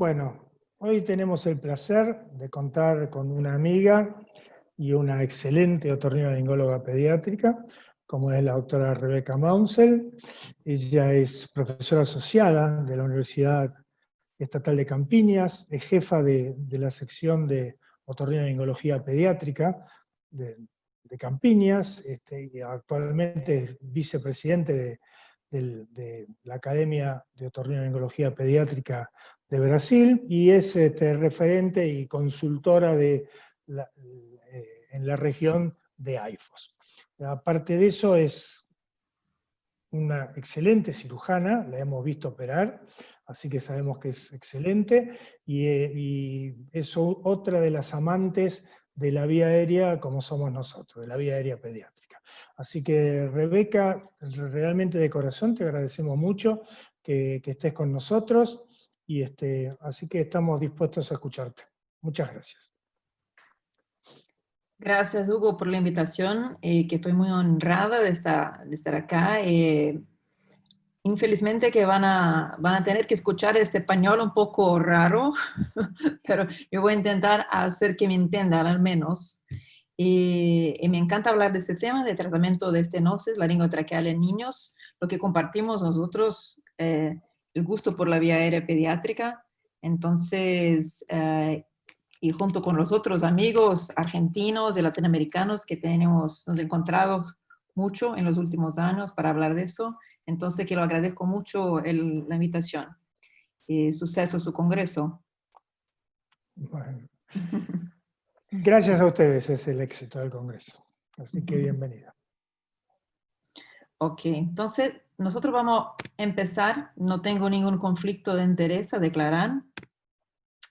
Bueno, hoy tenemos el placer de contar con una amiga y una excelente otorrinolaringóloga pediátrica, como es la doctora Rebeca Maunsell. Ella es profesora asociada de la Universidad Estatal de Campiñas, es jefa de la sección de otorrinolaringología pediátrica de Campiñas, y actualmente es vicepresidente de la Academia de Otorrinolaringología Pediátrica de Brasil, y es referente y consultora en la región de AIFOS. Aparte de eso, es una excelente cirujana, la hemos visto operar, así que sabemos que es excelente, y es otra de las amantes de la vía aérea como somos nosotros, de la vía aérea pediátrica. Así que, Rebeca, realmente de corazón te agradecemos mucho que estés con nosotros, y así que estamos dispuestos a escucharte. Muchas gracias. Gracias, Hugo, por la invitación, que estoy muy honrada de estar acá. Infelizmente que van a tener que escuchar este español un poco raro, pero yo voy a intentar hacer que me entiendan al menos. Y me encanta hablar de este tema de tratamiento de estenosis laringotraqueal en niños, lo que compartimos nosotros, el gusto por la vía aérea pediátrica. Entonces, y junto con los otros amigos argentinos y latinoamericanos que nos encontramos mucho en los últimos años para hablar de eso. Entonces, que lo agradezco mucho la invitación. Suceso su congreso. Bueno, gracias a ustedes es el éxito del Congreso. Así que bienvenida. Ok, entonces nosotros vamos a empezar. No tengo ningún conflicto de interés a declarar.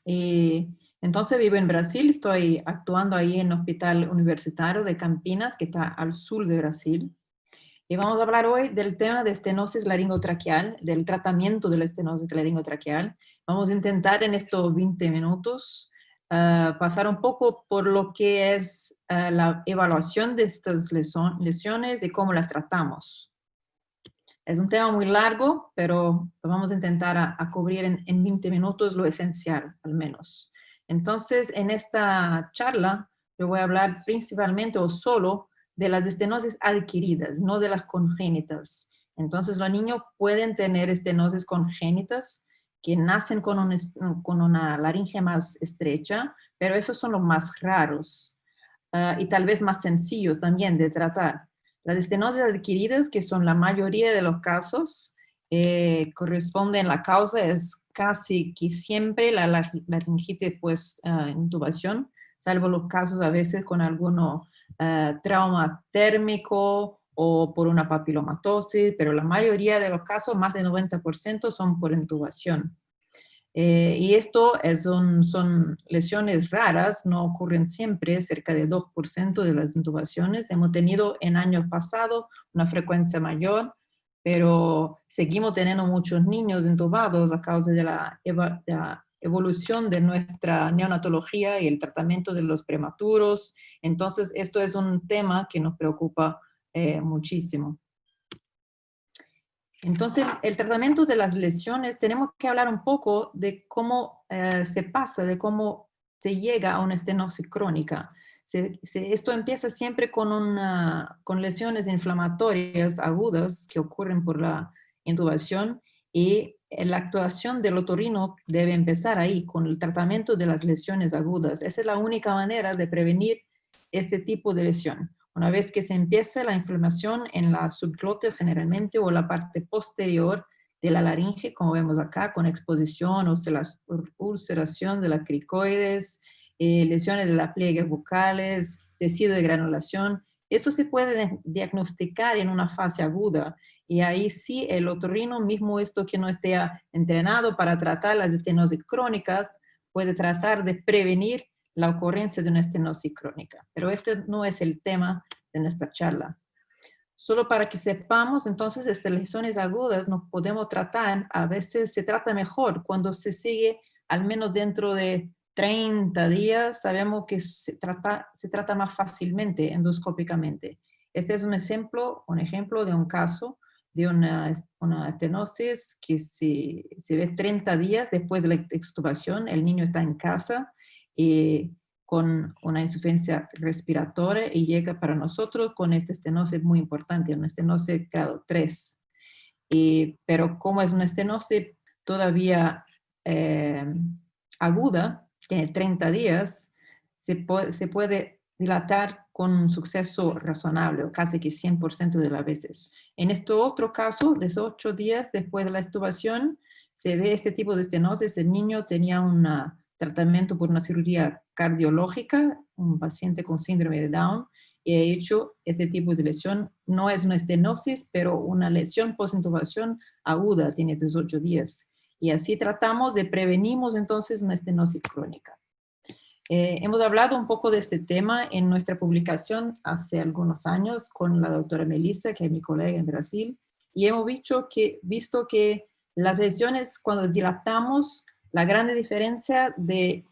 Entonces vivo en Brasil, estoy actuando ahí en el Hospital Universitario de Campinas, que está al sur de Brasil. Y vamos a hablar hoy del tema de estenosis laringotraqueal, del tratamiento de la estenosis laringotraqueal. Vamos a intentar en estos 20 minutos pasar un poco por lo que es la evaluación de estas lesiones y cómo las tratamos. Es un tema muy largo, pero vamos a intentar a cubrir en 20 minutos lo esencial, al menos. Entonces, en esta charla, yo voy a hablar principalmente o solo de las estenosis adquiridas, no de las congénitas. Entonces, los niños pueden tener estenosis congénitas que nacen con una laringe más estrecha, pero esos son los más raros y tal vez más sencillos también de tratar. Las estenosis adquiridas, que son la mayoría de los casos, corresponden, la causa es casi que siempre la laringitis pues intubación, salvo los casos a veces con alguno trauma térmico o por una papilomatosis, pero la mayoría de los casos, más del 90%, son por intubación. Y esto son lesiones raras, no ocurren siempre, cerca del 2% de las intubaciones. Hemos tenido en años pasados una frecuencia mayor, pero seguimos teniendo muchos niños intubados a causa de la evolución de nuestra neonatología y el tratamiento de los prematuros. Entonces, esto es un tema que nos preocupa muchísimo. Entonces, el tratamiento de las lesiones, tenemos que hablar un poco de cómo se pasa, de cómo se llega a una estenosis crónica. Esto empieza siempre con lesiones inflamatorias agudas que ocurren por la intubación, y la actuación del otorrino debe empezar ahí, con el tratamiento de las lesiones agudas. Esa es la única manera de prevenir este tipo de lesión. Una vez que se empieza la inflamación en la subglotis generalmente o la parte posterior de la laringe, como vemos acá, con exposición o ulceración de la cricoides, lesiones de las pliegues bucales, tejido de granulación, eso se puede diagnosticar en una fase aguda. Y ahí sí el otorrino, mismo esto que no esté entrenado para tratar las estenosis crónicas, puede tratar de prevenir la ocurrencia de una estenosis crónica. Pero este no es el tema de nuestra charla. Solo para que sepamos, entonces, estas lesiones agudas nos podemos tratar, a veces se trata mejor cuando se sigue al menos dentro de 30 días, sabemos que se trata más fácilmente endoscópicamente. Este es un ejemplo de un caso de una estenosis que se ve 30 días después de la extubación. El niño está en casa con una insuficiencia respiratoria y llega para nosotros con esta estenosis muy importante, una estenosis grado 3. Pero como es una estenosis todavía aguda, tiene 30 días, se puede dilatar con un suceso razonable, o casi que 100% de las veces. En este otro caso, de 8 días después de la extubación, se ve este tipo de estenosis. El niño tenía un tratamiento por una cirugía cardiológica, un paciente con síndrome de Down, y de hecho, este tipo de lesión no es una estenosis, pero una lesión post-intubación aguda, tiene 18 días. Y así tratamos de prevenimos entonces una estenosis crónica. Hemos hablado un poco de este tema en nuestra publicación hace algunos años con la doctora Melissa, que es mi colega en Brasil, y hemos visto que las lesiones, cuando dilatamos, la gran diferencia de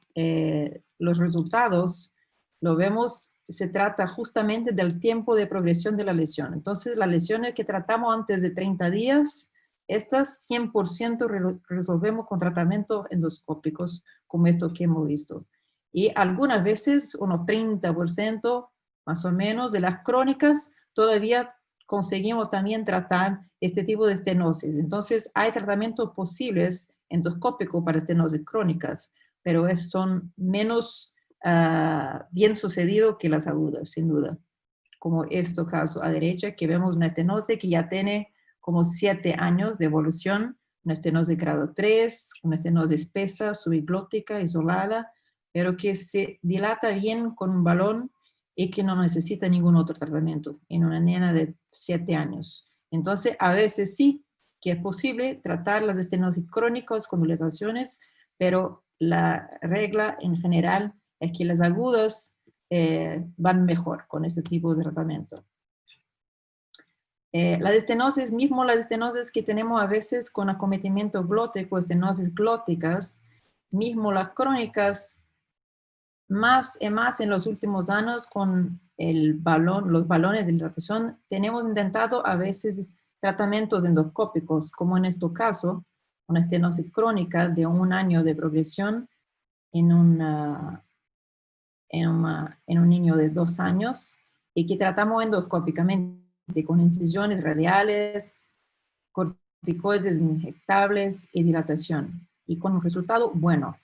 los resultados, lo vemos, se trata justamente del tiempo de progresión de la lesión. Entonces, las lesiones que tratamos antes de 30 días, estas 100% resolvemos con tratamientos endoscópicos, como esto que hemos visto. Y algunas veces, unos 30% más o menos de las crónicas, todavía conseguimos también tratar este tipo de estenosis. Entonces, hay tratamientos posibles endoscópicos para estenosis crónicas, pero son menos bien sucedidos que las agudas, sin duda. Como este caso a derecha, que vemos una estenosis que ya tiene como 7 años de evolución, una estenosis grado 3, una estenosis espesa, subiglótica, isolada, pero que se dilata bien con un balón y que no necesita ningún otro tratamiento en una nena de 7 años. Entonces, a veces sí que es posible tratar las estenosis crónicas con dilataciones, pero la regla en general es que las agudas van mejor con este tipo de tratamiento. Las estenosis, mismo las estenosis que tenemos a veces con acometimiento glótico, estenosis glóticas, mismo las crónicas, más y más en los últimos años con los balones de dilatación, tenemos intentado a veces tratamientos endoscópicos, como en este caso, una estenosis crónica de 1 año de progresión en un niño de 2 años y que tratamos endoscópicamente con incisiones radiales, corticoides inyectables y dilatación, y con un resultado bueno.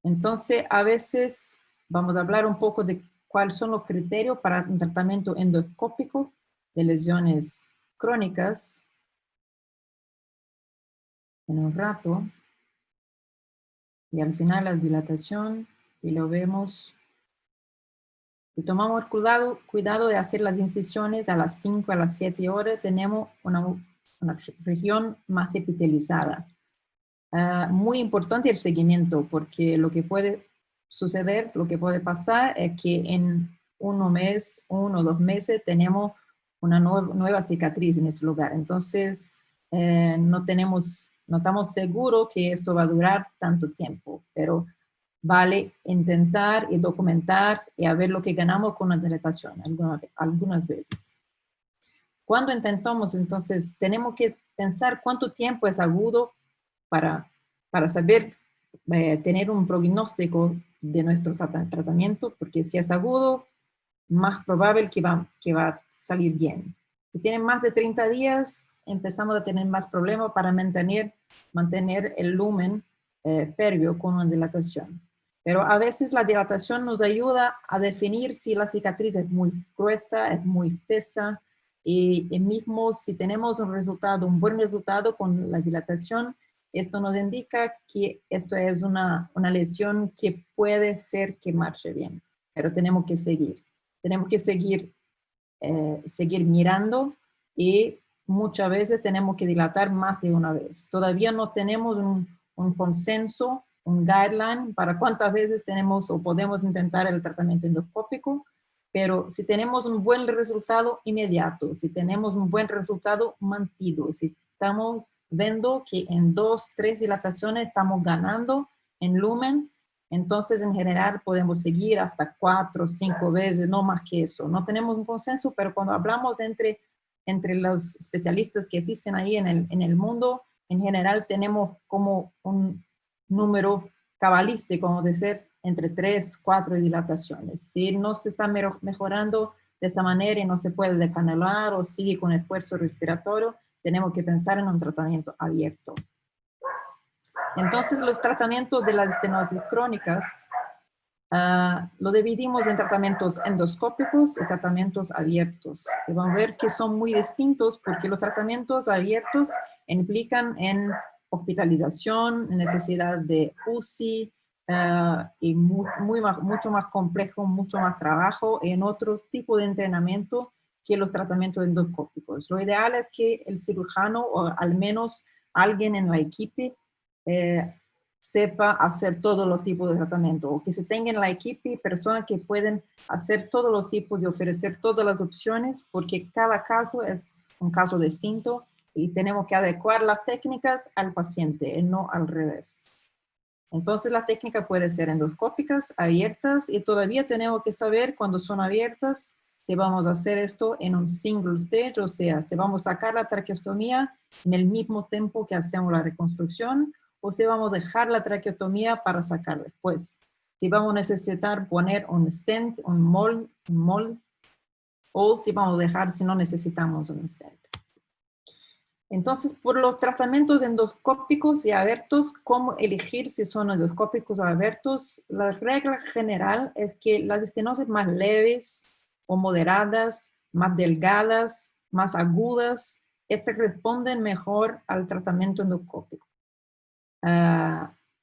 Entonces, a veces vamos a hablar un poco de cuáles son los criterios para un tratamiento endoscópico de lesiones crónicas en un rato. Y al final la dilatación, y lo vemos. Y tomamos cuidado de hacer las incisiones a las 5, a las 7 horas, tenemos una región más epitelizada. Muy importante el seguimiento, porque lo que puede suceder, lo que puede pasar es que en 1 mes, 1 o 2 meses tenemos una nueva cicatriz en este lugar. Entonces, no estamos seguros que esto va a durar tanto tiempo, pero vale intentar y documentar y a ver lo que ganamos con la dilatación algunas veces. Cuando intentamos, entonces, tenemos que pensar cuánto tiempo es agudo para saber tener un pronóstico de nuestro tratamiento, porque si es agudo, más probable que va a salir bien. Si tienen más de 30 días, empezamos a tener más problemas para mantener el lumen pérbio con una dilatación. Pero a veces la dilatación nos ayuda a definir si la cicatriz es muy gruesa, es muy espesa, y mismo si tenemos un buen resultado con la dilatación, esto nos indica que esto es una lesión que puede ser que marche bien, pero tenemos que seguir. Tenemos que seguir mirando y muchas veces tenemos que dilatar más de una vez. Todavía no tenemos un consenso, un guideline para cuántas veces tenemos o podemos intentar el tratamiento endoscópico, pero si tenemos un buen resultado inmediato, si tenemos un buen resultado mantido, si estamos viendo que en 2, 3 dilataciones estamos ganando en lumen, entonces en general podemos seguir hasta 4 o 5 veces, no más que eso. No tenemos un consenso, pero cuando hablamos entre entre los especialistas que existen ahí en el mundo, en general tenemos como un número cabalístico de ser entre 3, 4 dilataciones. Si no se está mejorando de esta manera y no se puede decanelar o sigue con esfuerzo respiratorio, tenemos que pensar en un tratamiento abierto. Entonces, los tratamientos de las estenosis crónicas lo dividimos en tratamientos endoscópicos y tratamientos abiertos. Y vamos a ver que son muy distintos porque los tratamientos abiertos implican en hospitalización, necesidad de UCI y mucho más complejo, mucho más trabajo en otro tipo de entrenamiento que los tratamientos endoscópicos. Lo ideal es que el cirujano o al menos alguien en la equipe sepa hacer todos los tipos de tratamiento, o que se tenga en la equipe personas que pueden hacer todos los tipos y ofrecer todas las opciones, porque cada caso es un caso distinto y tenemos que adecuar las técnicas al paciente, no al revés. Entonces la técnica puede ser endoscópicas, abiertas, y todavía tenemos que saber cuando son abiertas si vamos a hacer esto en un single stage, o sea, si vamos a sacar la traqueostomía en el mismo tiempo que hacemos la reconstrucción, o si vamos a dejar la traqueotomía para sacar después. Si vamos a necesitar poner un stent, un mold, o si vamos a dejar si no necesitamos un stent. Entonces, por los tratamientos endoscópicos y abiertos, ¿cómo elegir si son endoscópicos o abiertos? La regla general es que las estenosis más leves o moderadas, más delgadas, más agudas, estas responden mejor al tratamiento endoscópico.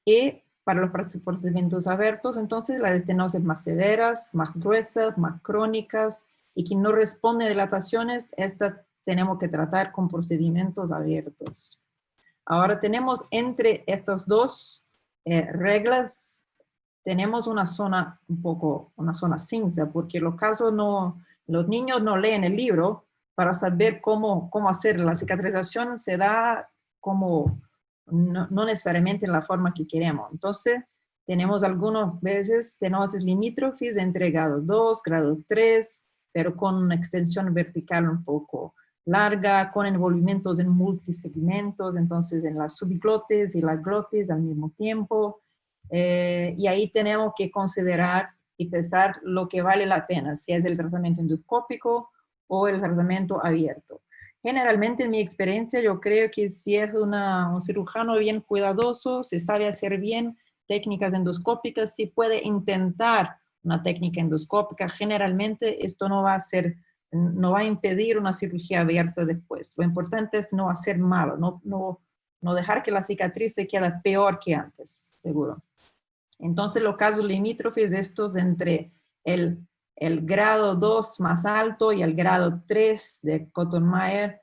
Y para los procedimientos abiertos, entonces las estenosis más severas, más gruesas, más crónicas y que no responden a dilataciones, estas tenemos que tratar con procedimientos abiertos. Ahora tenemos entre estas dos reglas, tenemos una zona una zona cinza, porque los niños no leen el libro para saber cómo hacer la cicatrización, se da como no necesariamente en la forma que queremos. Entonces, tenemos algunas veces estenosis limítrofes entre grado 2, grado 3, pero con una extensión vertical un poco larga, con envolvimientos en multisegmentos, entonces en las subglotes y las glotes al mismo tiempo. Y ahí tenemos que considerar y pensar lo que vale la pena, si es el tratamiento endoscópico o el tratamiento abierto. Generalmente, en mi experiencia, yo creo que si es un cirujano bien cuidadoso, se sabe hacer bien técnicas endoscópicas, si puede intentar una técnica endoscópica, generalmente esto no va a impedir una cirugía abierta después. Lo importante es no hacer malo, no dejar que la cicatriz se quede peor que antes, seguro. Entonces, los casos limítrofes de estos entre el grado 2 más alto y el grado 3 de Cotton-Mayer,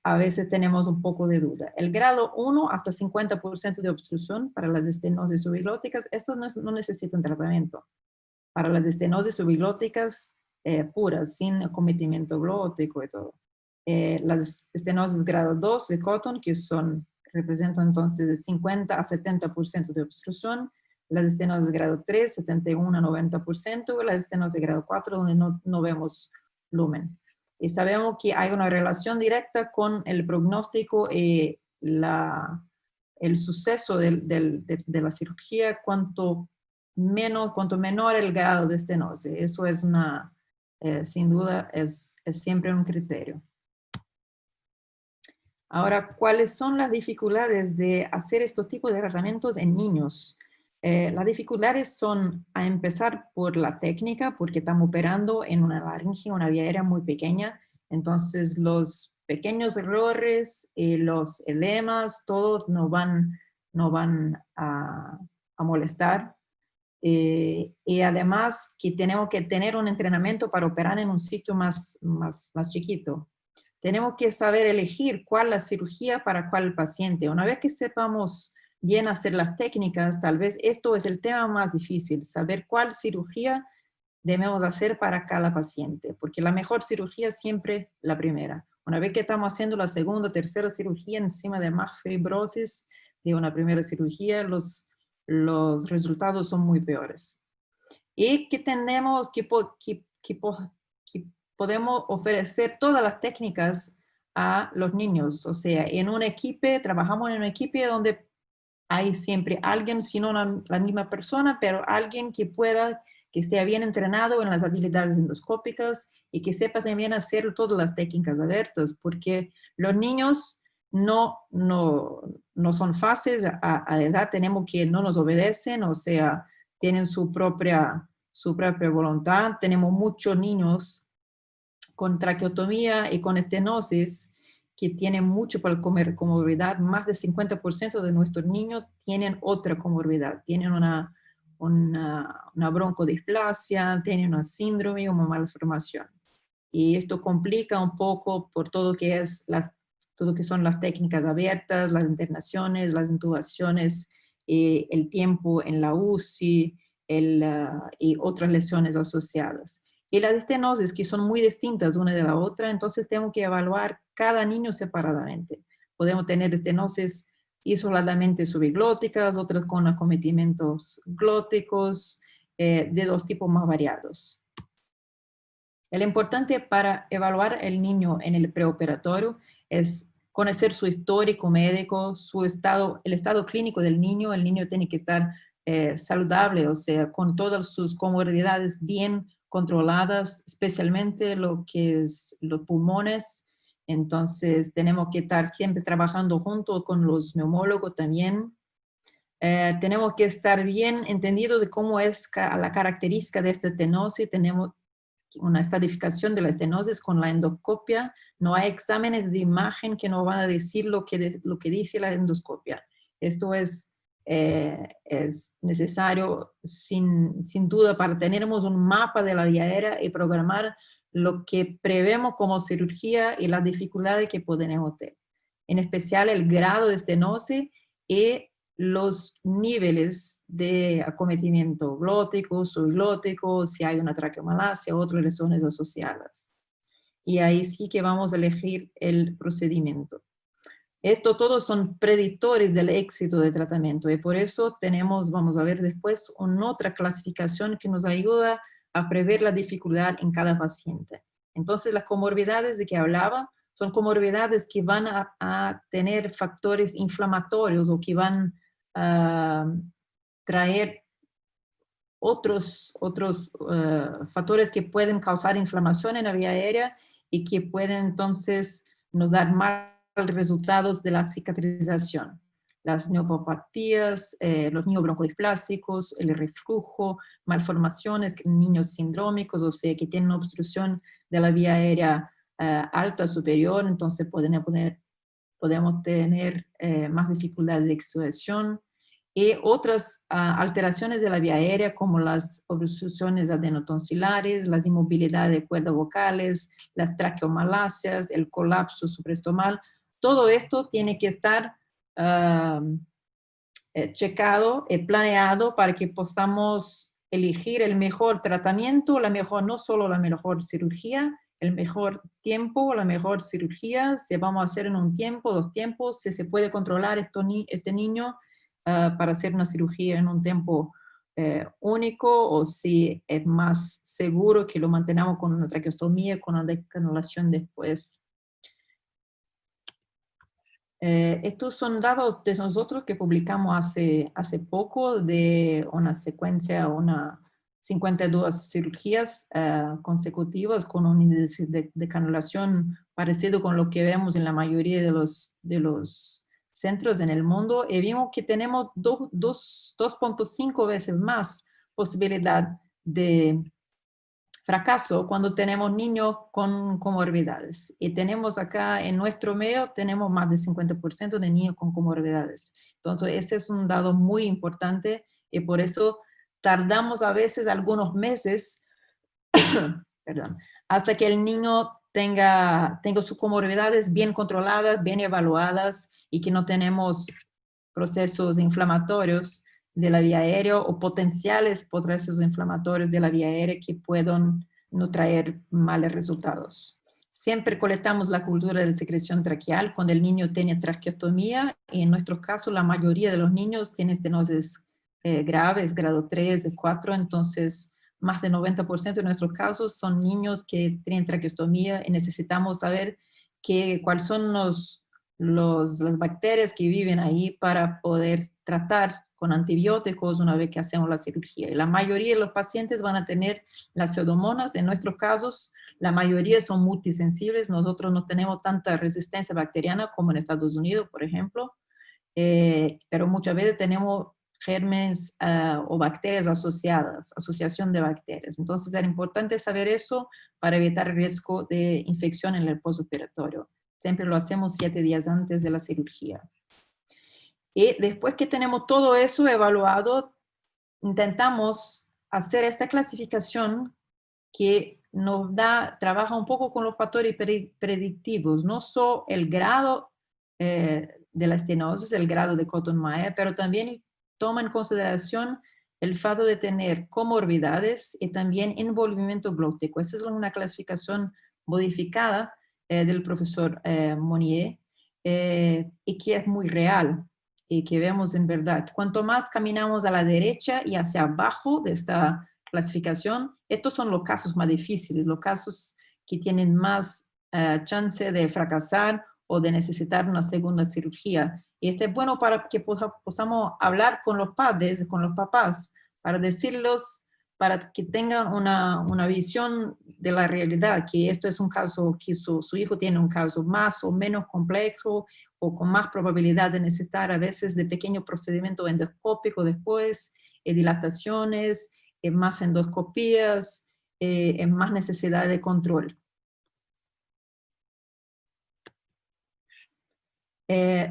a veces tenemos un poco de duda. El grado 1 hasta 50% de obstrucción para las estenosis subiglóticas, estos no necesitan tratamiento. Para las estenosis subiglóticas puras, sin acometimiento glótico y todo. Las estenosis grado 2 de Cotton, que representan entonces de 50 a 70% de obstrucción, las estenosis de grado 3, 71 a 90%, las estenosis de grado 4, donde no vemos lumen. Y sabemos que hay una relación directa con el pronóstico y el suceso de la cirugía, cuanto menor el grado de estenosis. Eso es sin duda, es siempre un criterio. Ahora, ¿cuáles son las dificultades de hacer estos tipos de tratamientos en niños? Las dificultades son a empezar por la técnica, porque estamos operando en una laringe, una vía aérea muy pequeña, entonces los pequeños errores, los edemas, todos no van a molestar. Y además que tenemos que tener un entrenamiento para operar en un sitio más chiquito. Tenemos que saber elegir cuál es la cirugía para cuál paciente. Una vez que sepamos bien hacer las técnicas, tal vez esto es el tema más difícil, saber cuál cirugía debemos hacer para cada paciente, porque la mejor cirugía es siempre la primera. Una vez que estamos haciendo la segunda o tercera cirugía encima de más fibrosis de una primera cirugía, los resultados son muy peores. Y que tenemos que podemos ofrecer todas las técnicas a los niños. O sea, en un equipo, trabajamos en un equipo donde hay siempre alguien, si no la misma persona, pero alguien que pueda, que esté bien entrenado en las habilidades endoscópicas y que sepa también hacer todas las técnicas abiertas, porque los niños no son fáciles a edad, tenemos que no nos obedecen, o sea, tienen su propia voluntad. Tenemos muchos niños con traqueotomía y con estenosis que tienen mucho por comorbilidad. Más del 50% de nuestros niños tienen otra comorbilidad, tienen una broncodisplasia, tienen una síndrome o una malformación. Y esto complica un poco por todo todo que son las técnicas abiertas, las internaciones, las intubaciones, el tiempo en la UCI, y otras lesiones asociadas. Y las estenosis, que son muy distintas una de la otra, entonces tenemos que evaluar cada niño separadamente. Podemos tener estenosis isoladamente subeglóticas, otras con acometimientos glóticos, de dos tipos más variados. Lo importante para evaluar el niño en el preoperatorio es conocer su histórico médico, el estado clínico del niño. El niño tiene que estar saludable, o sea, con todas sus comorbilidades bien controladas, especialmente lo que es los pulmones. Entonces, tenemos que estar siempre trabajando junto con los neumólogos también. Tenemos que estar bien entendido de cómo es la característica de esta estenosis. Tenemos una estadificación de la estenosis con la endoscopia. No hay exámenes de imagen que nos van a decir lo que dice la endoscopia. Esto es necesario sin duda para tener un mapa de la vía aérea y programar lo que prevemos como cirugía y las dificultades que podemos tener. En especial el grado de estenosis y los niveles de acometimiento glótico, subglótico, si hay una traqueomalacia, otras lesiones asociadas. Y ahí sí que vamos a elegir el procedimiento. Esto todos son predictores del éxito del tratamiento y por eso vamos a ver después, otra clasificación que nos ayuda a prever la dificultad en cada paciente. Entonces, las comorbilidades de que hablaba son comorbilidades que van a tener factores inflamatorios o que van a traer otros factores que pueden causar inflamación en la vía aérea y que pueden entonces nos dar mal resultados de la cicatrización. Las neopatías, los niños broncodiplásicos, el reflujo, malformaciones, niños sindrómicos, o sea, que tienen obstrucción de la vía aérea alta superior, entonces podemos tener más dificultad de extubación. Y otras alteraciones de la vía aérea como las obstrucciones adenotonsilares, las inmovilidades de cuerdas vocales, las traqueomalacias, el colapso supraestomal. Todo esto tiene que estar checado, planeado para que podamos elegir el mejor tratamiento, no solo la mejor cirugía, el mejor tiempo, la mejor cirugía, si vamos a hacer en un tiempo, 2 tiempos, si se puede controlar este niño para hacer una cirugía en un tiempo único, o si es más seguro que lo mantengamos con una traqueostomía, con una decanulación después. Estos son datos de nosotros que publicamos hace poco de una secuencia, 52 cirugías consecutivas con un índice de canulación parecido con lo que vemos en la mayoría de los centros en el mundo, y vimos que tenemos 2.5 veces más posibilidad de fracaso cuando tenemos niños con comorbidades. Y tenemos acá en nuestro medio, tenemos más del 50% de niños con comorbidades. Entonces, ese es un dato muy importante y por eso tardamos a veces algunos meses perdón, hasta que el niño tenga sus comorbidades bien controladas, bien evaluadas y que no tenemos procesos inflamatorios de la vía aérea o potenciales procesos inflamatorios de la vía aérea que puedan no traer malos resultados. Siempre colectamos la cultura de secreción traqueal cuando el niño tiene traqueotomía y en nuestro caso la mayoría de los niños tienen estenosis graves, grado 3, 4, entonces más del 90% de nuestros casos son niños que tienen traqueostomía y necesitamos saber cuáles son las bacterias que viven ahí para poder tratar con antibióticos una vez que hacemos la cirugía. Y la mayoría de los pacientes van a tener las pseudomonas. En nuestros casos, la mayoría son multisensibles. Nosotros no tenemos tanta resistencia bacteriana como en Estados Unidos, por ejemplo, pero muchas veces tenemos gérmenes o bacterias asociadas, asociación de bacterias. Entonces era importante saber eso para evitar el riesgo de infección en el postoperatorio. Siempre lo hacemos 7 días antes de la cirugía. Y después que tenemos todo eso evaluado, intentamos hacer esta clasificación que nos trabaja un poco con los factores predictivos, no solo el grado de la estenosis, el grado de Kaplan-Meier, pero también toma en consideración el fato de tener comorbidades y también envolvimiento glótico. Esa es una clasificación modificada del profesor Monnier y que es muy real y que vemos en verdad. Cuanto más caminamos a la derecha y hacia abajo de esta clasificación, estos son los casos más difíciles, los casos que tienen más chance de fracasar o de necesitar una segunda cirugía. Y esto es bueno para que podamos hablar con los padres, con los papás, para decirles, para que tengan una visión de la realidad, que esto es un caso, que su hijo tiene un caso más o menos complejo o con más probabilidad de necesitar a veces de pequeños procedimientos endoscópicos después, dilataciones, más endoscopías, más necesidad de control.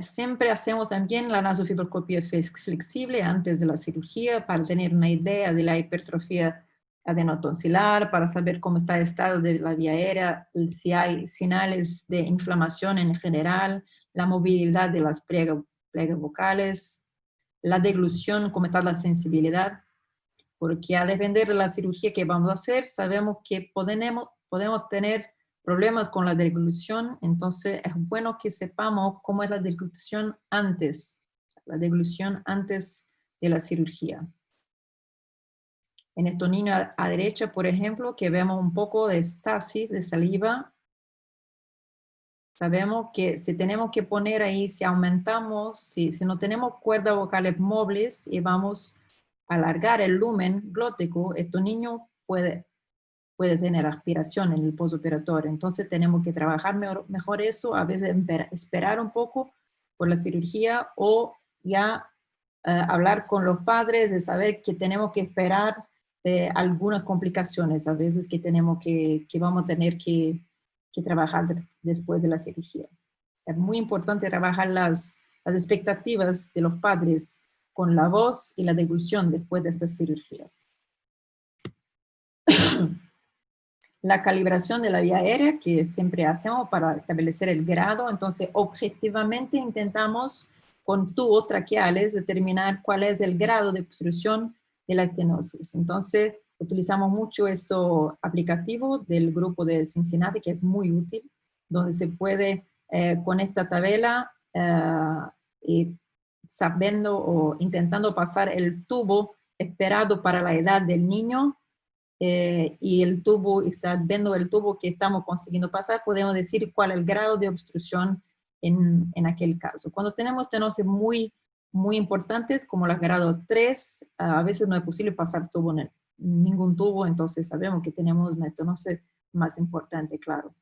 Siempre hacemos también la nasofibroscopía flexible antes de la cirugía para tener una idea de la hipertrofia adenotonsilar, para saber cómo está el estado de la vía aérea, si hay señales de inflamación en general, la movilidad de las pliegas vocales, la deglución, cómo está la sensibilidad, porque a depender de la cirugía que vamos a hacer, sabemos que podemos tener problemas con la deglución, entonces es bueno que sepamos cómo es la deglución antes de la cirugía. En estos niños a derecha, por ejemplo, que vemos un poco de estasis de saliva, sabemos que si tenemos que poner ahí, si aumentamos, si no tenemos cuerdas vocales móviles y vamos a alargar el lumen glótico, este niño puede tener aspiración en el postoperatorio. Entonces tenemos que trabajar mejor eso, a veces esperar un poco por la cirugía o ya hablar con los padres de saber que tenemos que esperar algunas complicaciones, a veces que vamos a tener que trabajar después de la cirugía. Es muy importante trabajar las expectativas de los padres con la voz y la deglución después de estas cirugías. La calibración de la vía aérea que siempre hacemos para establecer el grado, entonces objetivamente intentamos con tubos traqueales determinar cuál es el grado de obstrucción de la estenosis. Entonces utilizamos mucho eso aplicativo del grupo de Cincinnati, que es muy útil, donde se puede con esta tabla sabiendo o intentando pasar el tubo esperado para la edad del niño, y el tubo, y viendo el tubo que estamos consiguiendo pasar, podemos decir cuál es el grado de obstrucción en aquel caso. Cuando tenemos estenosis muy importantes, como las grado 3, a veces no es posible pasar ningún tubo, entonces sabemos que tenemos una estenosis más importante, claro.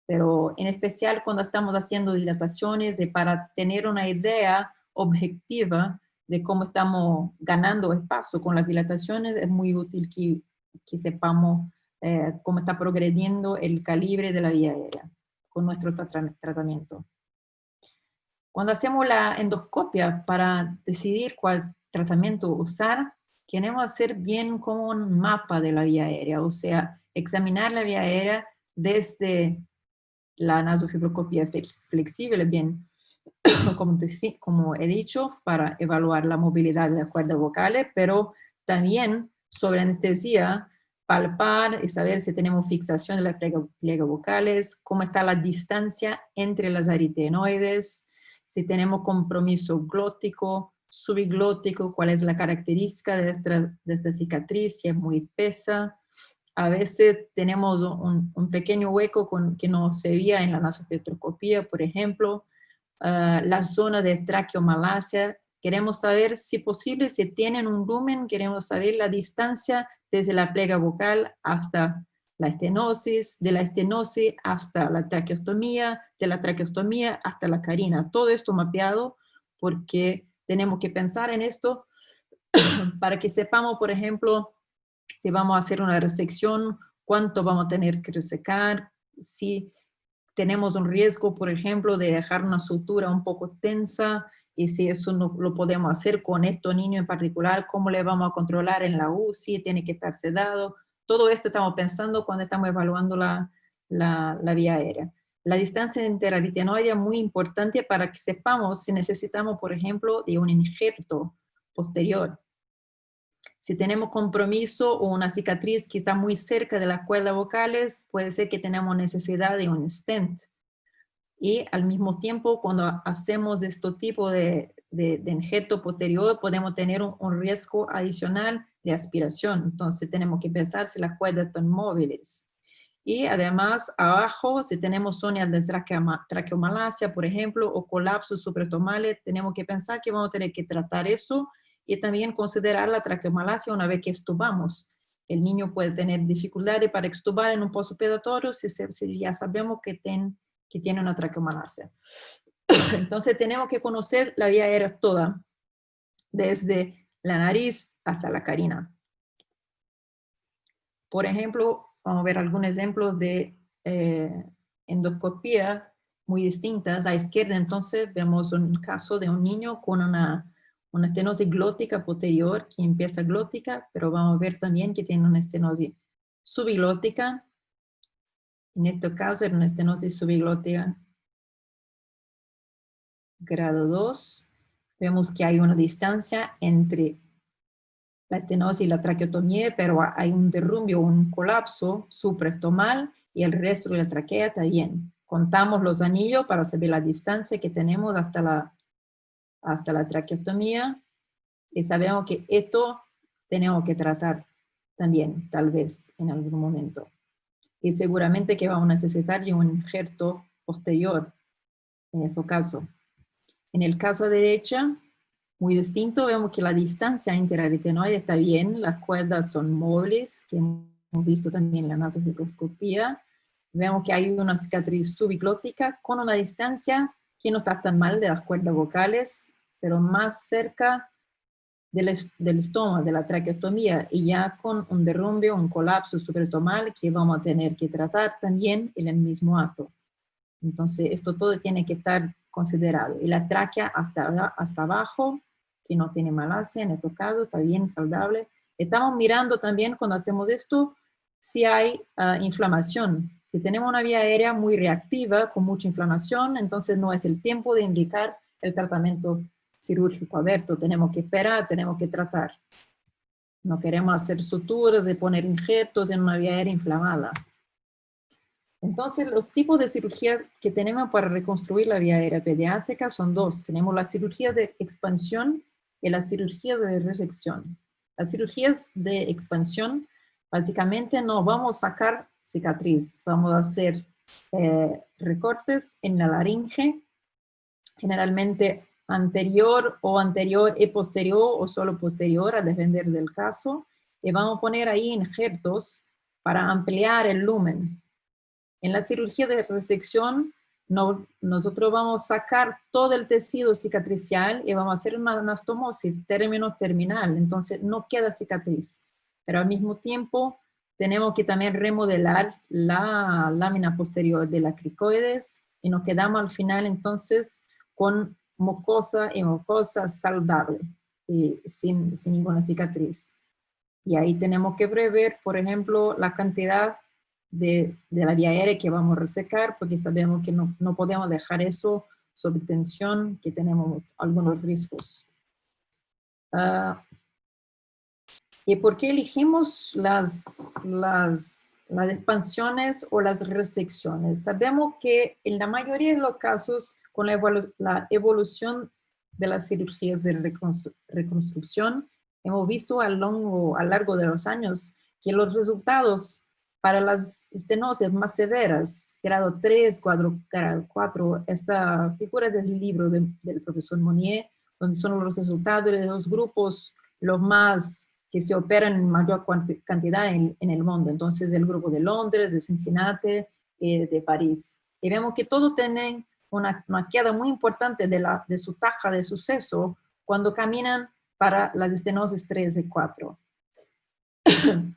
Pero en especial cuando estamos haciendo dilataciones, para tener una idea objetiva de cómo estamos ganando espacio con las dilataciones, es muy útil que sepamos cómo está progrediendo el calibre de la vía aérea con nuestro tratamiento. Cuando hacemos la endoscopia para decidir cuál tratamiento usar, queremos hacer bien como un mapa de la vía aérea, o sea, examinar la vía aérea desde la nasofibroscopia flexible, bien, como he dicho, para evaluar la movilidad de las cuerdas vocales, pero también sobre anestesia, palpar y saber si tenemos fixación de las pliegas vocales, cómo está la distancia entre las aritenoides, si tenemos compromiso glótico, subiglótico, cuál es la característica de esta cicatriz, si es muy espesa. A veces tenemos un pequeño hueco que no se veía en la nasospectroscopía, por ejemplo. La zona de traqueomalacia, queremos saber si posible, si tienen un lumen, queremos saber la distancia desde la plega vocal hasta la estenosis, de la estenosis hasta la traqueostomía, de la traqueostomía hasta la carina. Todo esto mapeado porque tenemos que pensar en esto para que sepamos, por ejemplo, si vamos a hacer una resección, cuánto vamos a tener que resecar, si tenemos un riesgo, por ejemplo, de dejar una sutura un poco tensa, y si eso no lo podemos hacer con estos niños en particular, cómo le vamos a controlar en la UCI, tiene que estar sedado. Todo esto estamos pensando cuando estamos evaluando la vía aérea. La distancia interaritenoidea es muy importante para que sepamos si necesitamos, por ejemplo, de un injerto posterior. Si tenemos compromiso o una cicatriz que está muy cerca de las cuerdas vocales, puede ser que tenemos necesidad de un stent. Y al mismo tiempo, cuando hacemos este tipo de injerto posterior, podemos tener un riesgo adicional de aspiración. Entonces tenemos que pensar si las cuerdas están móviles. Y además, abajo, si tenemos zonas de traqueomalacia, por ejemplo, o colapsos supraestomales, tenemos que pensar que vamos a tener que tratar eso y también considerar la traqueomalacia una vez que extubamos. El niño puede tener dificultades para extubar en un postoperatorio si ya sabemos que tiene una traqueomalacia. Entonces tenemos que conocer la vía aérea toda, desde la nariz hasta la carina. Por ejemplo, vamos a ver algunos ejemplos de endoscopías muy distintas. A izquierda, entonces, vemos un caso de un niño con una estenosis glótica posterior, que empieza glótica, pero vamos a ver también que tiene una estenosis subiglótica. En este caso, era una estenosis subiglótica grado 2. Vemos que hay una distancia entre la estenosis y la traqueotomía, pero hay un derrumbio, un colapso supraestomal y el resto de la traquea está bien. Contamos los anillos para saber la distancia que tenemos hasta la traqueostomía y sabemos que esto tenemos que tratar también, tal vez, en algún momento. Y seguramente que vamos a necesitar un injerto posterior en este caso. En el caso derecha, muy distinto, vemos que la distancia interaritenoide está bien, las cuerdas son móviles, que hemos visto también en la nasospectroscopía. Vemos que hay una cicatriz subiglótica con una distancia que no está tan mal de las cuerdas vocales, pero más cerca del estómago, de la traqueostomía, y ya con un derrumbe, un colapso supraestomal que vamos a tener que tratar también en el mismo acto. Entonces, esto todo tiene que estar considerado. Y la tráquea hasta abajo, que no tiene malacia, en este caso está bien saludable. Estamos mirando también cuando hacemos esto si hay inflamación. Si tenemos una vía aérea muy reactiva, con mucha inflamación, entonces no es el tiempo de indicar el tratamiento quirúrgico abierto. Tenemos que esperar, tenemos que tratar. No queremos hacer suturas de poner injertos en una vía aérea inflamada. Entonces, los tipos de cirugía que tenemos para reconstruir la vía aérea pediátrica son dos. Tenemos la cirugía de expansión y la cirugía de resección. Las cirugías de expansión, básicamente no vamos a sacar cicatriz, vamos a hacer recortes en la laringe, generalmente anterior y posterior, o solo posterior, a depender del caso, y vamos a poner ahí injertos para ampliar el lumen. En la cirugía de resección, nosotros vamos a sacar todo el tejido cicatricial y vamos a hacer una anastomosis, término terminal, entonces no queda cicatriz. Pero al mismo tiempo, tenemos que también remodelar la lámina posterior de la cricoides y nos quedamos al final entonces con mucosa y mucosa saludable, y sin ninguna cicatriz. Y ahí tenemos que prever, por ejemplo, la cantidad de la vía aérea que vamos a resecar, porque sabemos que no podemos dejar eso sob tensión, que tenemos algunos riesgos. ¿Y por qué elegimos las expansiones o las resecciones? Sabemos que en la mayoría de los casos, con la evolución de las cirugías de reconstrucción, hemos visto a lo largo de los años que los resultados para las estenosis más severas, grado 3, grado 4, esta figura del libro del profesor Monnier, donde son los resultados de los grupos los más que se operan en mayor cantidad en el mundo. Entonces, el grupo de Londres, de Cincinnati, de París. Y vemos que todos tienen una queda muy importante de su taja de suceso cuando caminan para las estenosis 3 y 4.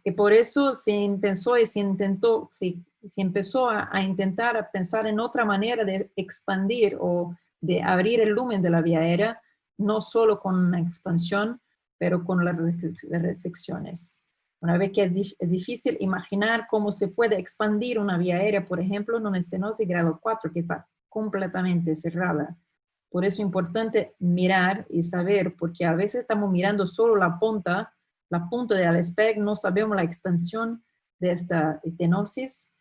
Y por eso se empezó y se empezó a intentar a pensar en otra manera de expandir o de abrir el lumen de la vía aérea, no solo con una expansión, pero con las resecciones. Una vez que es difícil imaginar cómo se puede expandir una vía aérea, por ejemplo, en una estenosis grado 4, que está completamente cerrada. Por eso es importante mirar y saber, porque a veces estamos mirando solo la punta del iceberg, no sabemos la extensión de esta estenosis.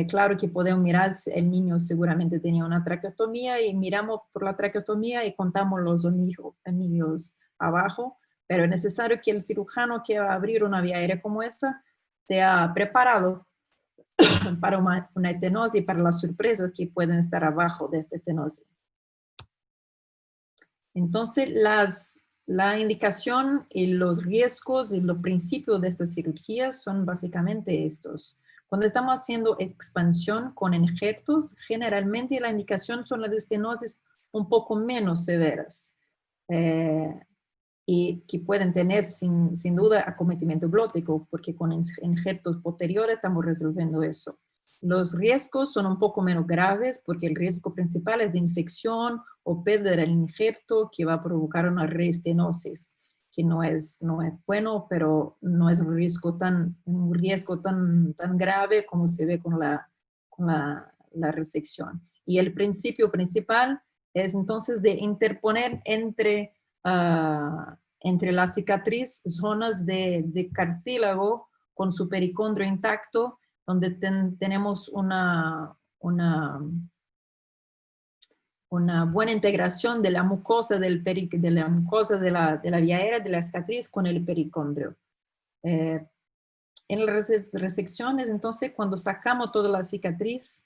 Claro que podemos mirar, el niño seguramente tenía una traqueotomía y miramos por la traqueotomía y contamos los anillos abajo, pero es necesario que el cirujano que va a abrir una vía aérea como esta esté preparado para una estenosis y para las sorpresas que pueden estar abajo de esta estenosis. Entonces, la indicación y los riesgos y los principios de estas cirugías son básicamente estos. Cuando estamos haciendo expansión con injertos, generalmente la indicación son las estenosis un poco menos severas y que pueden tener sin duda acometimiento glótico, porque con injertos posteriores estamos resolviendo eso. Los riesgos son un poco menos graves porque el riesgo principal es de infección o pérdida del injerto que va a provocar una reestenosis, que no es bueno, pero no es un riesgo tan grave como se ve con la resección. Y el principio principal es entonces de interponer entre la cicatriz zonas de cartílago con su pericondrio intacto, donde tenemos una buena integración de la mucosa de la vía aérea de la cicatriz con el pericondrio. En las resecciones, entonces, cuando sacamos toda la cicatriz,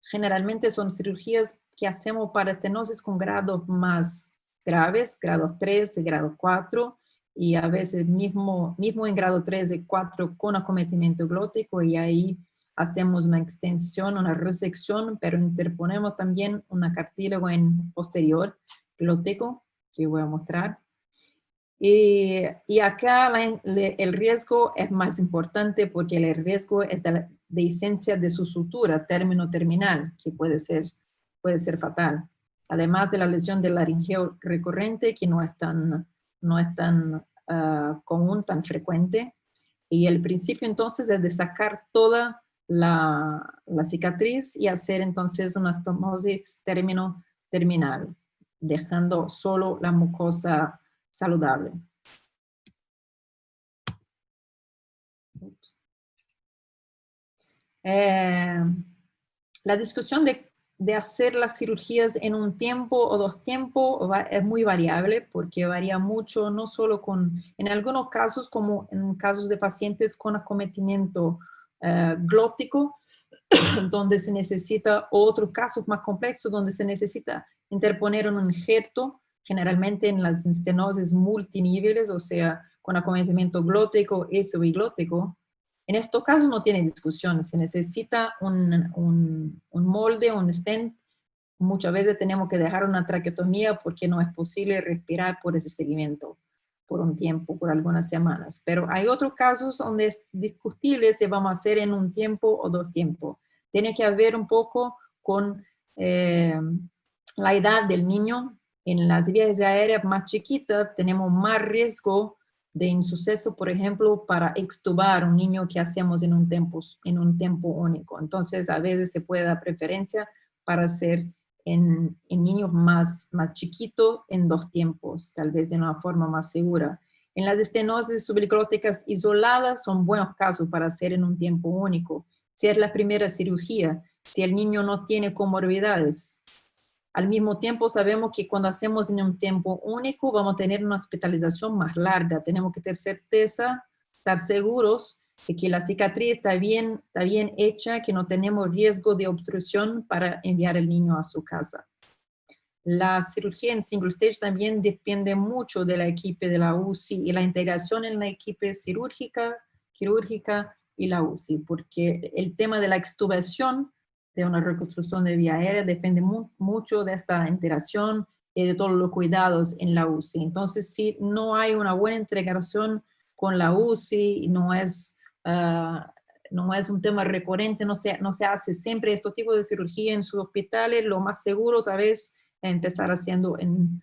generalmente son cirugías que hacemos para estenosis con grados más graves, grado 3 y grado 4, y a veces mismo en grado 3 y 4 con acometimiento glótico, y ahí hacemos una extensión, una resección, pero interponemos también una cartílago en posterior glótico, que voy a mostrar. Y acá el riesgo es más importante porque el riesgo es de esencia de su sutura, término terminal, que puede ser fatal. Además de la lesión del laringeo recurrente, que no es tan común, tan frecuente. Y el principio entonces es de sacar toda la cicatriz y hacer entonces una estomosis término terminal, dejando solo la mucosa saludable. La discusión de hacer las cirugías en un tiempo o 2 tiempos es muy variable porque varía mucho, no solo en algunos casos, como en casos de pacientes con acometimiento glótico, donde se necesita, o otros casos más complejos, donde se necesita interponer un injerto, generalmente en las estenosis multiniveles, o sea, con acometimiento glótico y subiglótico. En estos casos no tiene discusión, se necesita un molde, un stent. Muchas veces tenemos que dejar una traqueotomía porque no es posible respirar por ese seguimiento por un tiempo, por algunas semanas. Pero hay otros casos donde es discutible si vamos a hacer en un tiempo o 2 tiempos. Tiene que haber un poco con la edad del niño. En las vías aéreas más chiquitas tenemos más riesgo de insuceso, por ejemplo, para extubar un niño que hacemos en un tiempo único. Entonces, a veces se puede dar preferencia para hacer en niños más chiquitos en 2 tiempos, tal vez de una forma más segura. En las estenosis subglóticas isoladas son buenos casos para hacer en un tiempo único. Si es la primera cirugía, si el niño no tiene comorbidades. Al mismo tiempo, sabemos que cuando hacemos en un tiempo único, vamos a tener una hospitalización más larga. Tenemos que tener certeza, estar seguros de que la cicatriz está bien hecha, que no tenemos riesgo de obstrucción para enviar al niño a su casa. La cirugía en single stage también depende mucho del equipo de la UCI y la integración en la equipo quirúrgica y la UCI, porque el tema de la extubación de una reconstrucción de vía aérea depende mucho de esta integración y de todos los cuidados en la UCI. Entonces, si no hay una buena integración con la UCI, no es un tema recurrente, no se hace siempre este tipo de cirugía en sus hospitales, lo más seguro tal vez empezar haciendo en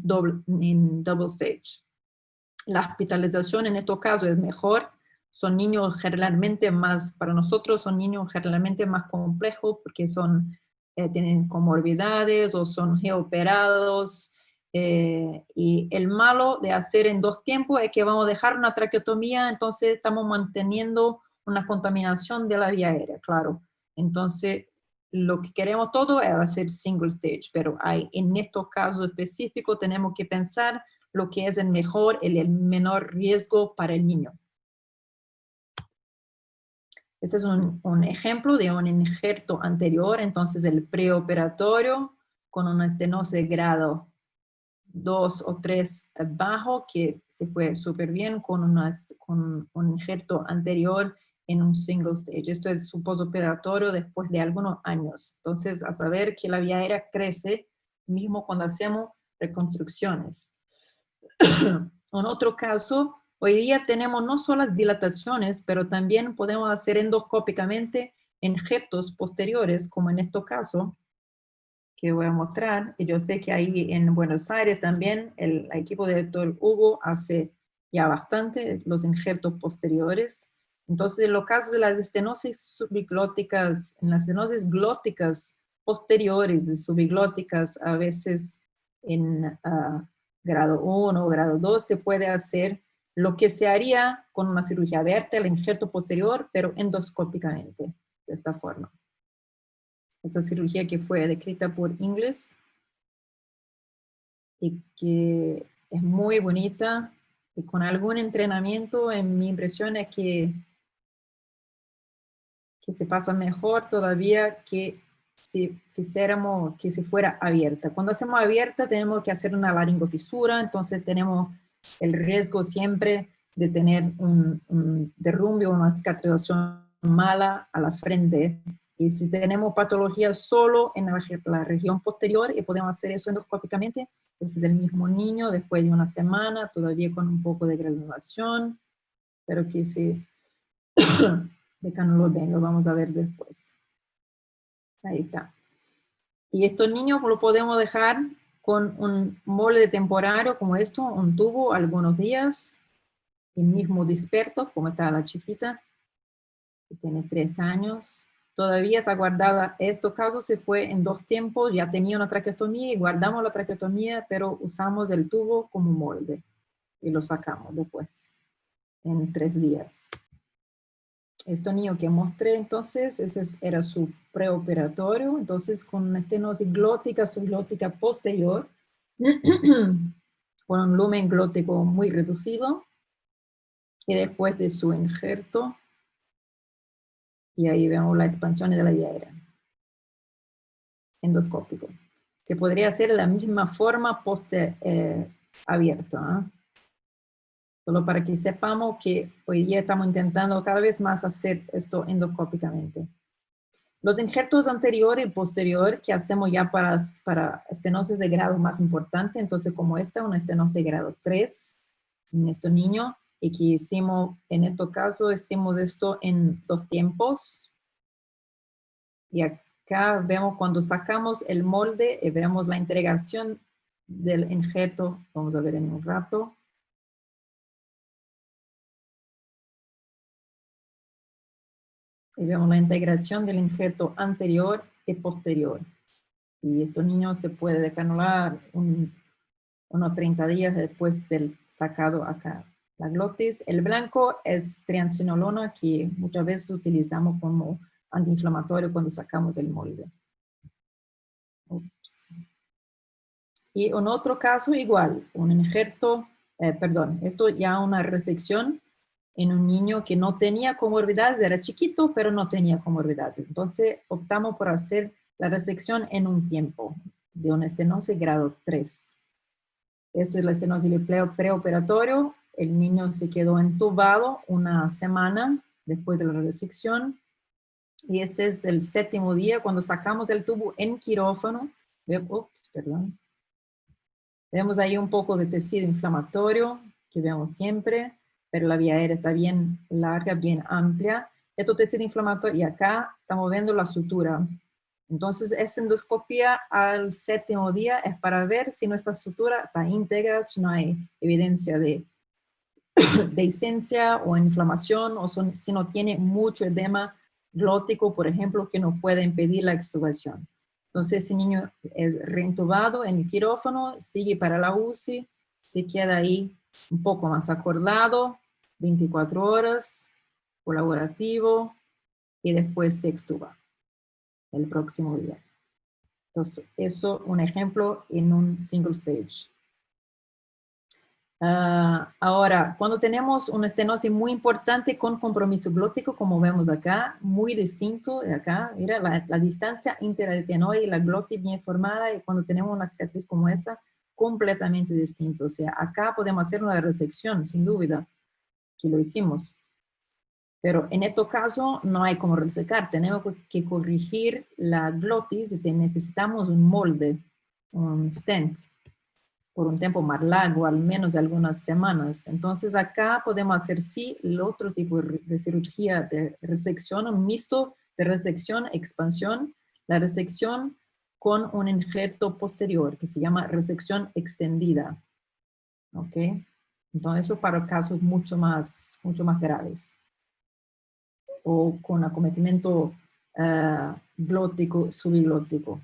double stage. La hospitalización en estos casos es mejor. Son niños generalmente más, para nosotros son niños generalmente más complejos porque tienen comorbidades o son geoperados. Y el malo de hacer en 2 tiempos es que vamos a dejar una traqueotomía, entonces estamos manteniendo una contaminación de la vía aérea, claro. Entonces, lo que queremos todo es hacer single stage, pero en estos casos específicos tenemos que pensar lo que es el menor riesgo para el niño. Este es un ejemplo de un injerto anterior, entonces el preoperatorio con una estenosis de grado 2 o 3 bajo, que se fue súper bien con un injerto anterior en un single stage. Esto es su postoperatorio después de algunos años. Entonces, a saber que la vía aérea crece mismo cuando hacemos reconstrucciones. En otro caso, hoy día tenemos no solo las dilataciones, pero también podemos hacer endoscópicamente injertos posteriores, como en este caso, que voy a mostrar. Y yo sé que ahí en Buenos Aires también el equipo del doctor Hugo hace ya bastante los injertos posteriores. Entonces, en los casos de las estenosis subiglóticas, en las estenosis glóticas posteriores y subiglóticas, a veces en grado 1 o grado 2, se puede hacer lo que se haría con una cirugía abierta, el injerto posterior, pero endoscópicamente, de esta forma. Esa cirugía que fue descrita por Inglis y que es muy bonita y con algún entrenamiento, en mi impresión es que se pasa mejor todavía que si hiciéramos que se fuera abierta. Cuando hacemos abierta tenemos que hacer una laringofisura, entonces tenemos el riesgo siempre de tener un derrumbe o una cicatrización mala a la frente. Y si tenemos patología solo en la región posterior y podemos hacer eso endoscópicamente, pues es el mismo niño después de una semana, todavía con un poco de granulación, pero que se decanuló bien, lo vamos a ver después. Ahí está. Y estos niños lo podemos dejar con un molde temporario como esto, un tubo, algunos días, el mismo disperso, como está la chiquita, que tiene 3 años. Todavía está guardada. Estos casos se fue en 2 tiempos, ya tenía una traqueotomía y guardamos la traqueotomía, pero usamos el tubo como molde y lo sacamos después, en 3 días. Este niño que mostré entonces, ese era su preoperatorio, entonces con una estenosis glótica, subglótica posterior, con un lumen glótico muy reducido, y después de su injerto, y ahí vemos la expansión de la vía aérea, endoscópico. Se podría hacer de la misma forma abierta, ¿eh? Solo para que sepamos que hoy día estamos intentando cada vez más hacer esto endoscópicamente. Los injertos anterior y posterior que hacemos ya para estenosis de grado más importante, entonces como esta, una estenosis de grado 3 en este niño, y que hicimos, en este caso, hicimos esto en 2 tiempos. Y acá vemos cuando sacamos el molde y vemos la integración del injerto, vamos a ver en un rato. Y vemos la integración del injerto anterior y posterior. Y estos niños se puede decanular unos 30 días después del sacado acá. La glotis, el blanco es triamcinolona que muchas veces utilizamos como antiinflamatorio cuando sacamos el molde. Ups. Y en otro caso igual, un injerto, perdón, esto ya una resección en un niño que no tenía comorbilidades, era chiquito, pero no tenía comorbilidades. Entonces optamos por hacer la resección en un tiempo de una estenosis grado 3. Esto es la estenosis preoperatorio. El niño se quedó entubado una semana después de la resección. Y este es el 7º día cuando sacamos el tubo en quirófano. Ups, perdón. Vemos ahí un poco de tejido inflamatorio que vemos siempre, pero la vía aérea está bien larga, bien amplia. Esto tejido inflamatorio, y acá estamos viendo la sutura. Entonces, esa endoscopia al 7º día es para ver si nuestra sutura está íntegra, si no hay evidencia de dehiscencia o inflamación, o si no tiene mucho edema glótico, por ejemplo, que no puede impedir la extubación. Entonces, ese niño es reintubado en el quirófano, sigue para la UCI, se queda ahí un poco más acordado, 24 horas, colaborativo, y después se extuba el próximo día. Entonces, eso un ejemplo en un single stage. Ahora, cuando tenemos una estenosis muy importante con compromiso glótico, como vemos acá, muy distinto de acá, mira la distancia interaritenoide y la glotis bien formada, y cuando tenemos una cicatriz como esa, completamente distinto. O sea, acá podemos hacer una resección, sin duda, que lo hicimos. Pero en este caso no hay como resecar, tenemos que corregir la glotis y necesitamos un molde, un stent, por un tiempo más largo, al menos de algunas semanas. Entonces acá podemos hacer sí el otro tipo de cirugía de resección, un mixto de resección, expansión, la resección con un injerto posterior que se llama resección extendida. ¿Ok? Entonces eso para casos mucho más graves o con acometimiento glótico, subiglótico.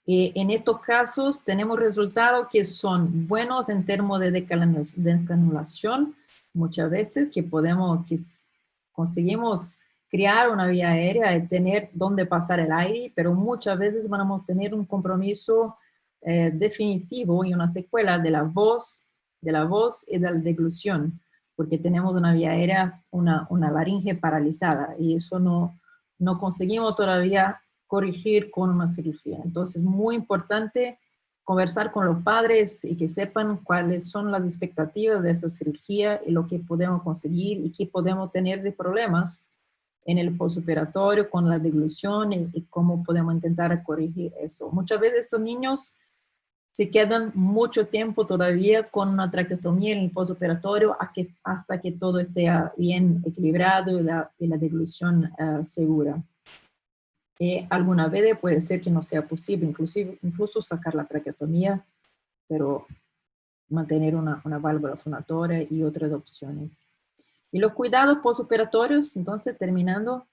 En estos casos tenemos resultados que son buenos en términos de decanulación, muchas veces que conseguimos crear una vía aérea y tener dónde pasar el aire, pero muchas veces vamos a tener un compromiso definitivo y una secuela de la voz y de la deglución, porque tenemos una vía aérea, una laringe paralizada, y eso no conseguimos todavía corregir con una cirugía. Entonces, muy importante conversar con los padres y que sepan cuáles son las expectativas de esta cirugía y lo que podemos conseguir y qué podemos tener de problemas en el postoperatorio con la deglución y cómo podemos intentar corregir esto. Muchas veces estos niños se quedan mucho tiempo todavía con una traqueotomía en el postoperatorio hasta que todo esté bien equilibrado y la deglución segura. Alguna vez puede ser que no sea posible, incluso sacar la traqueotomía, pero mantener una válvula fonatoria y otras opciones. Y los cuidados postoperatorios, entonces terminando,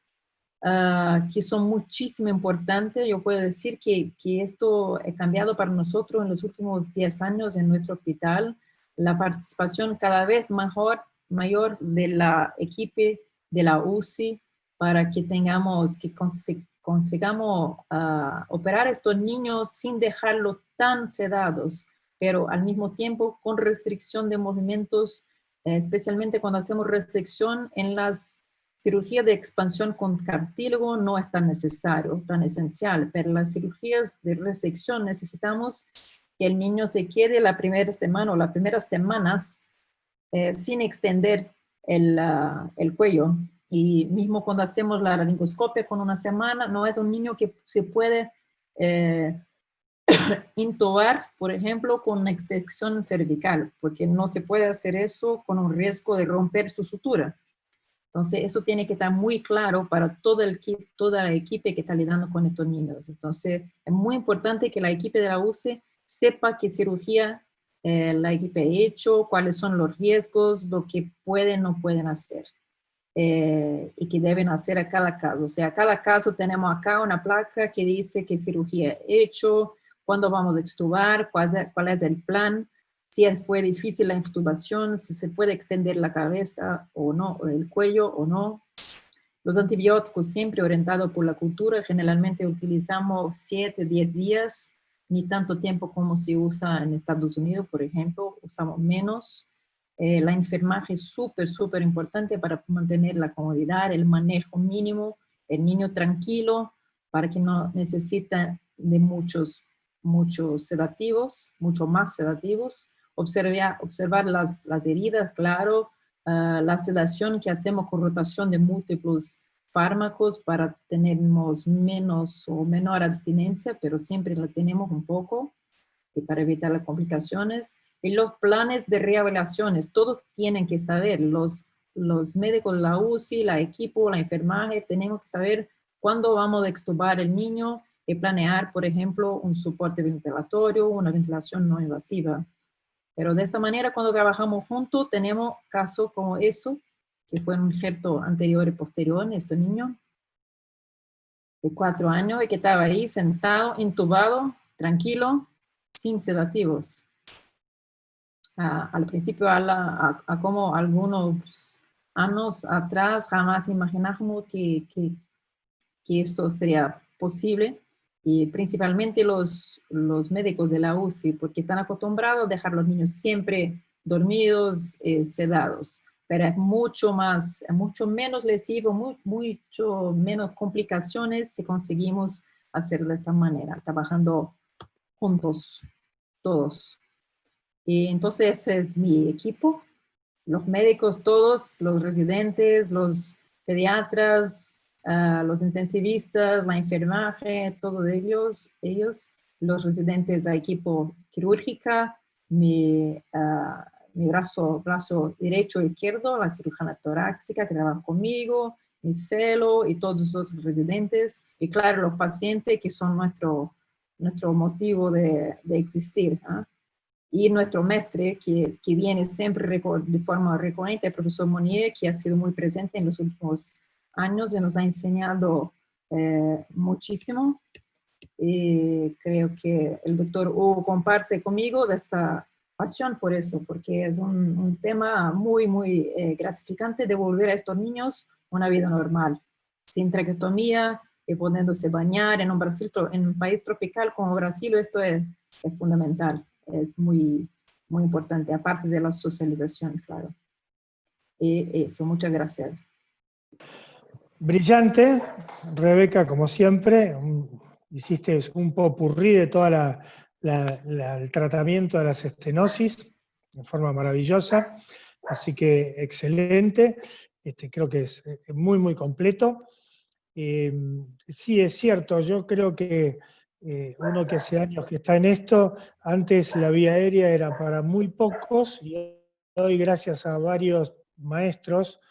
que son muchísimo importantes. Yo puedo decir que esto ha cambiado para nosotros en los últimos 10 años en nuestro hospital. La participación cada vez mayor de la equipo de la UCI para que consigamos operar a estos niños sin dejarlos tan sedados, pero al mismo tiempo con restricción de movimientos, especialmente cuando hacemos resección en las cirugías de expansión con cartílago no es tan necesario, tan esencial, pero las cirugías de resección necesitamos que el niño se quede la primera semana o las primeras semanas sin extender el cuello. Y mismo cuando hacemos la laringoscopia con una semana, no es un niño que se puede intubar, por ejemplo, con una extensión cervical, porque no se puede hacer eso con un riesgo de romper su sutura. Entonces, eso tiene que estar muy claro para toda la equipo que está lidiando con estos niños. Entonces, es muy importante que la equipo de la UCI sepa qué cirugía la equipo ha hecho, cuáles son los riesgos, lo que pueden o no pueden hacer. Y que deben hacer a cada caso. O sea, a cada caso tenemos acá una placa que dice qué cirugía he hecho, cuándo vamos a extubar, cuál es el plan, si fue difícil la intubación, si se puede extender la cabeza o no, o el cuello o no. Los antibióticos siempre orientados por la cultura, generalmente utilizamos 7, 10 días, ni tanto tiempo como se usa en Estados Unidos, por ejemplo, usamos menos. La enfermaje es súper, súper importante para mantener la comodidad, el manejo mínimo, el niño tranquilo, para que no necesite de muchos sedativos, mucho más sedativos. Observar las heridas, claro, la sedación que hacemos con rotación de múltiples fármacos para tener menos o menor abstinencia, pero siempre la tenemos un poco para evitar las complicaciones. Y los planes de rehabilitaciones, todos tienen que saber, los médicos, la UCI, la equipo, la enfermaje, tenemos que saber cuándo vamos a extubar el niño y planear, por ejemplo, un soporte ventilatorio, una ventilación no invasiva. Pero de esta manera, cuando trabajamos juntos, tenemos casos como eso, que fue un injerto anterior y posterior en este niño de 4 años y que estaba ahí sentado, intubado, tranquilo, sin sedativos. Al principio, como algunos años atrás, jamás imaginábamos que esto sería posible, y principalmente los médicos de la UCI, porque están acostumbrados a dejar a los niños siempre dormidos, sedados, pero es mucho menos lesivo, mucho menos complicaciones si conseguimos hacer de esta manera, trabajando juntos, todos. Y entonces ese es mi equipo, los médicos todos, los residentes, los pediatras, los intensivistas, la enfermaje, todos ellos, los residentes de equipo quirúrgica, mi brazo derecho e izquierdo, la cirujana torácica que trabaja conmigo, mi fellow y todos los otros residentes, y claro, los pacientes que son nuestro motivo de existir, ¿eh? Y nuestro maestre, que viene siempre de forma recurrente, el profesor Monier, que ha sido muy presente en los últimos años y nos ha enseñado muchísimo. Y creo que el doctor Hugo comparte conmigo de esa pasión por eso, porque es un tema muy, muy gratificante de volver a estos niños una vida normal, sin traqueotomía, y poniéndose bañar en un país tropical como Brasil. Esto es fundamental, es muy, muy importante, aparte de la socialización, claro. Y eso, muchas gracias. Brillante, Rebeca, como siempre, hiciste un popurrí de todo el tratamiento de las estenosis de forma maravillosa, así que excelente, creo que es muy, muy completo. Sí, es cierto, yo creo que uno que hace años que está en esto, antes la vía aérea era para muy pocos, y hoy gracias a varios maestros,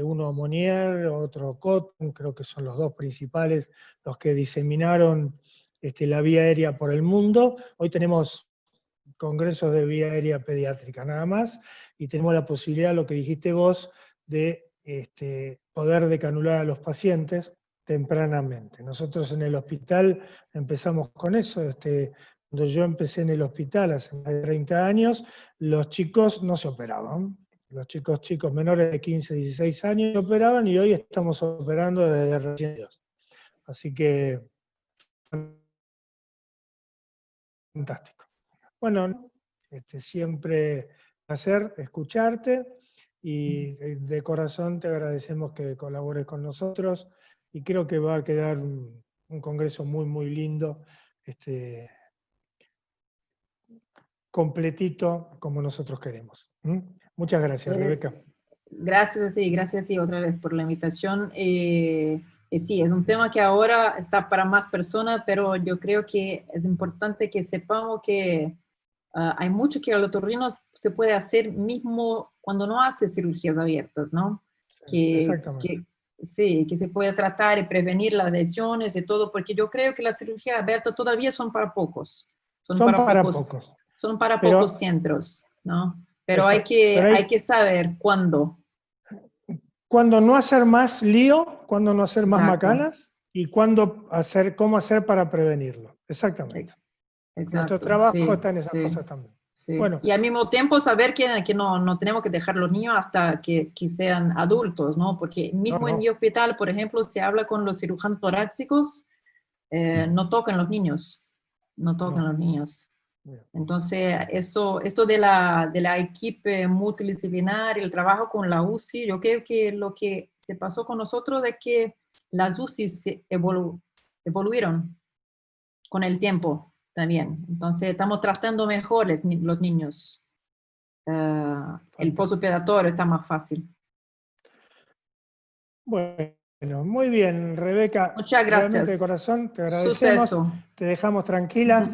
uno Monier, otro Cotton, creo que son los dos principales, los que diseminaron la vía aérea por el mundo. Hoy tenemos congresos de vía aérea pediátrica nada más, y tenemos la posibilidad, lo que dijiste vos, de poder decanular a los pacientes tempranamente. Nosotros en el hospital empezamos con eso. Cuando yo empecé en el hospital hace más de 30 años, los chicos no se operaban. Los chicos menores de 15, 16 años se operaban, y hoy estamos operando desde recién nacidos. Así que, fantástico. Bueno, siempre un placer escucharte, y de corazón te agradecemos que colabores con nosotros, y creo que va a quedar un congreso muy, muy lindo, completito como nosotros queremos. Muchas gracias, Rebeca. Gracias a ti otra vez por la invitación. Sí, es un tema que ahora está para más personas, pero yo creo que es importante que sepamos que hay mucho que el otorrino se puede hacer mismo cuando no hace cirugías abiertas, ¿no? Sí, exactamente. Sí, que se puede tratar y prevenir las lesiones y todo, porque yo creo que las cirugías abiertas todavía son para pocos. Son para pocos. Son para Pero, pocos centros, ¿no? Pero hay exacto, pero que saber cuándo. cuándo no hacer más lío, cuándo no hacer más Exacto. macanas, y cómo hacer para prevenirlo. Exactamente. Nuestro Exacto, trabajo sí, está en esas sí, cosas también. Sí. Bueno, Y al mismo tiempo saber que no tenemos que dejar los niños hasta que sean adultos, ¿no? Porque mismo en no, mi hospital, por ejemplo, se habla con los cirujanos torácicos, no tocan los niños, no tocan no. los niños. Bien. Entonces, esto de la equipe multidisciplinar, el trabajo con la UCI, yo creo que lo que se pasó con nosotros es que las UCI se evoluyeron con el tiempo también. Entonces, estamos tratando mejor los niños. El Fantástico. postoperatorio está más fácil. Bueno, muy bien, Rebeca. Muchas Realmente de gracias. corazón te agradecemos. Suceso. Te dejamos tranquila.